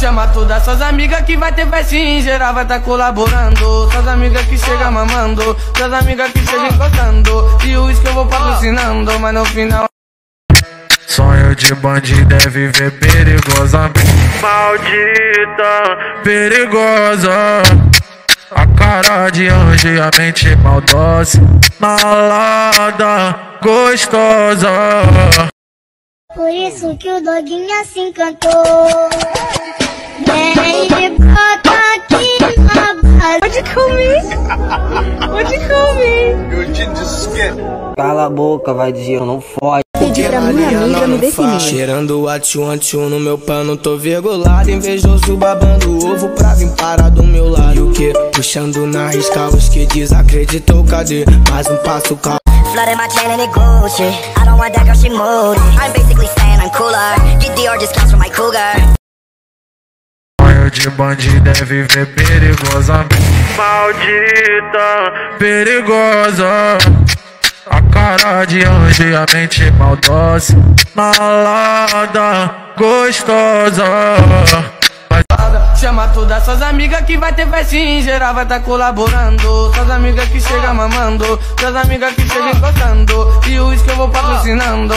Chama todas suas amigas que vai ter festinha, em geral vai tá colaborando. Suas amigas que chegam mamando, suas amigas que chegam encostando. E o uísque eu vou patrocinando, mas no final sonho de bandido é viver perigosamente. Maldita, perigosa, a cara de anjo e a mente maldosa, malada, gostosa. Por isso que o doguinho assim cantou. Vem e bota aqui na base. What'd you call me? What'd you call me? Your ginger skin. Cala a boca, vai dizer, não fode. Pedi pra minha amiga me definir. Cheirando atium no meu pano, tô virgulado. Invejoso babando ovo pra vir parar do meu lado. E o que? Puxando na risca os que desacreditou. Cadê? Mais um passo calmo. Flooded my chain and it Gucci. I don't want that girl, she moody. I'm basically saying I'm cooler. Get Dior discounts for my cougar. Sonho de bandido é viver perigosamente. Maldita, perigosa, a cara de anjo e a mente maldosa, malada, gostosa. chama todas suas amigas que vai ter festinha, em geral vai tá colaborando. Suas amigas que chegam mamando, suas amigas que chegam encostando. E o uísque eu vou patrocinando.